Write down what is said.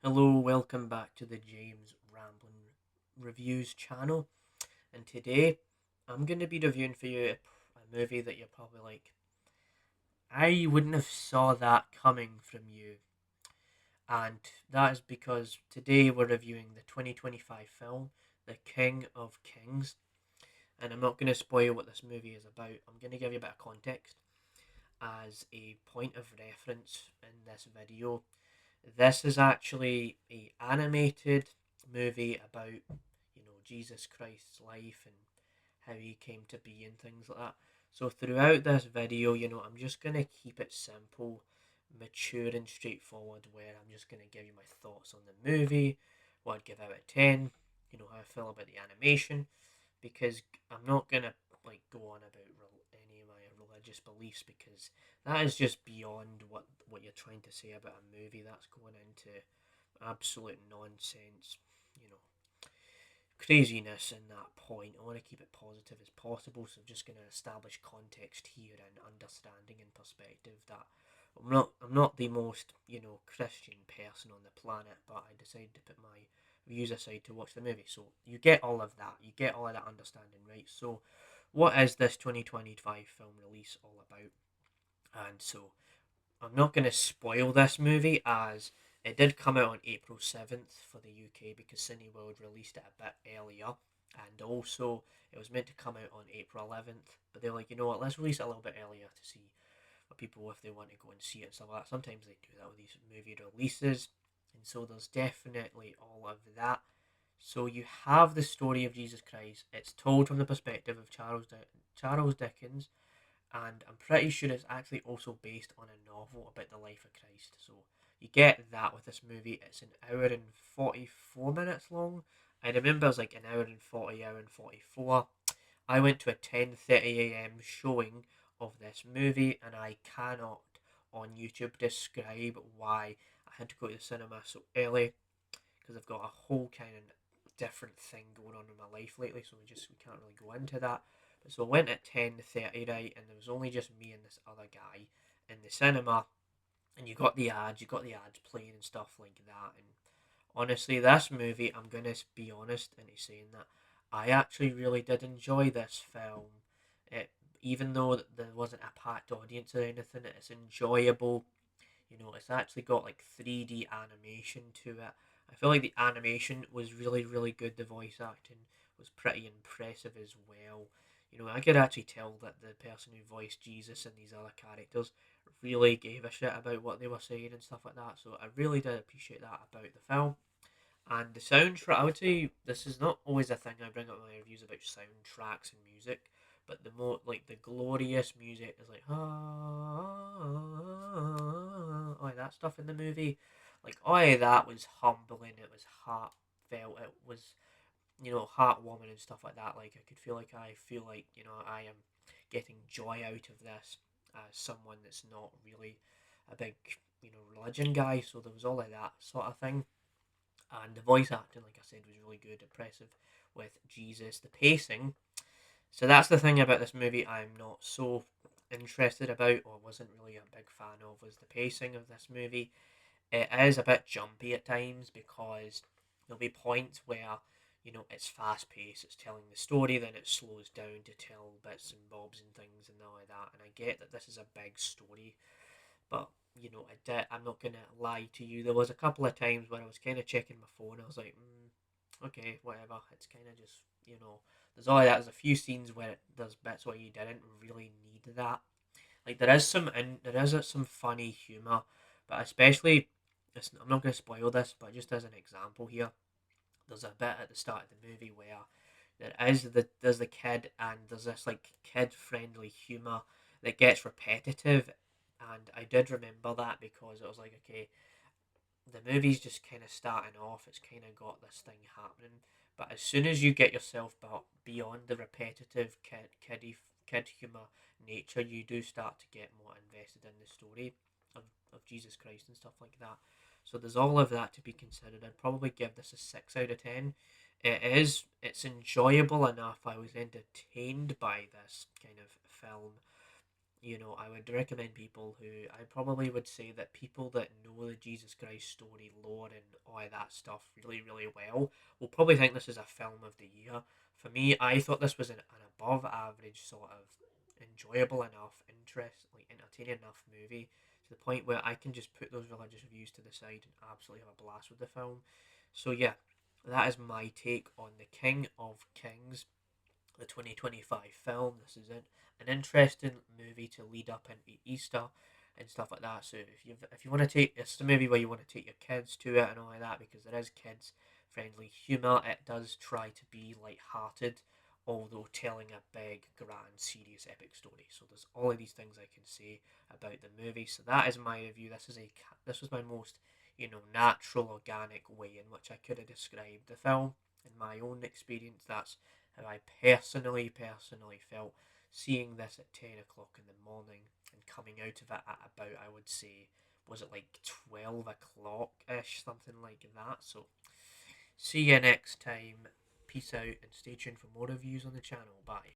Hello, welcome back to the James Ramblin Reviews channel. And today I'm going to be reviewing for you a movie that you're probably like, I wouldn't have saw that coming from you. And that is because today we're reviewing the 2025 film, The King of Kings. And I'm not going to spoil what this movie is about. I'm going to give you a bit of context as a point of reference in this video. This is actually a animated movie about, Jesus Christ's life and how he came to be and things like that. So throughout this video, I'm just gonna keep it simple, mature and straightforward where I'm just gonna give you my thoughts on the movie, what I'd give out of 10, how I feel about the animation, because I'm not gonna go on about any of my religious beliefs because that is just beyond what you're trying to say about a movie. That's going into absolute nonsense, you know, craziness in that point. I want to keep it positive as possible, so I'm just going to establish context here and understanding and perspective that I'm not the most Christian person on the planet, but I decided to put my views aside to watch the movie. So you get all of that, you get all of that understanding, right? So what is this 2025 film release all about? And so I'm not going to spoil this movie as it did come out on April 7th for the UK because Cineworld released it a bit earlier. And also, it was meant to come out on April 11th, but they're like, you know what, let's release it a little bit earlier to see what people, if they want to go and see it and stuff like that. Sometimes they do that with these movie releases. And so there's definitely all of that. So you have the story of Jesus Christ. It's told from the perspective of Charles Dickens, and I'm pretty sure it's actually also based on a novel about the life of Christ. So you get that with this movie. It's an hour and 44 minutes long. I remember it was like an hour and 40, hour and 44. I went to a 10:30 a.m. showing of this movie, and I cannot on YouTube describe why I had to go to the cinema so early because I've got a whole kind of different thing going on in my life lately, so we can't really go into that. But so I went at 10:30, right, and there was only just me and this other guy in the cinema, and you got the ads playing and stuff like that. And honestly, this movie, I'm gonna be honest into saying that I actually really did enjoy this film. It, even though there wasn't a packed audience or anything, it's enjoyable. It's actually got like 3D animation to it. I feel like the animation was really, really good. The voice acting was pretty impressive as well. I could actually tell that the person who voiced Jesus and these other characters really gave a shit about what they were saying and stuff like that. So I really did appreciate that about the film. And the soundtrack, I would say this is not always a thing I bring up in my reviews about soundtracks and music, but the more like the glorious music is like all that stuff in the movie, like all that was humbling. It was heartfelt. It was heartwarming and stuff like that. Like I feel like I am getting joy out of this as someone that's not really a big religion guy. So there was all of that sort of thing, and the voice acting, like I said, was really good, impressive with Jesus. The pacing. So that's the thing about this movie I'm not so interested about, or wasn't really a big fan of, was the pacing of this movie. It is a bit jumpy at times because there'll be points where it's fast paced, it's telling the story, then it slows down to tell bits and bobs and things and all like that. And I get that this is a big story, but I'm not gonna lie to you. There was a couple of times where I was kind of checking my phone. I was like, okay, whatever. It's kind of just There's all that. There's a few scenes where there's bits where you didn't really need that. Like there is some funny humor, but especially, I'm not gonna spoil this, but just as an example here, there's a bit at the start of the movie where there's the kid, and there's this like kid friendly humor that gets repetitive, and I did remember that because it was like, okay, the movie's just kind of starting off, it's kind of got this thing happening, but as soon as you get yourself beyond the repetitive kid humor nature, you do start to get more invested in the story of Jesus Christ and stuff like that. So there's all of that to be considered. I'd probably give this a 6 out of 10. It's enjoyable enough. I was entertained by this kind of film, I would recommend people who I probably would say that people that know the Jesus Christ story lore and all of that stuff really, really well will probably think this is a film of the year. For me, I thought this was an above average sort of enjoyable enough, entertaining enough movie to the point where I can just put those religious reviews to the side and absolutely have a blast with the film. So yeah, that is my take on The King of Kings, the 2025 film. This is an interesting movie to lead up into Easter and stuff like that. So if you want to take, it's a movie where you want to take your kids to it and all like that, because there is kids friendly humor. It does try to be light-hearted, although telling a big, grand, serious, epic story. So there's all of these things I can say about the movie. So that is my review. This was my most natural, organic way in which I could have described the film in my own experience. That's how I personally felt seeing this at 10 o'clock in the morning and coming out of it at about, I would say, was it like 12 o'clock ish, something like that. So, see you next time. Peace out and stay tuned for more reviews on the channel. Bye.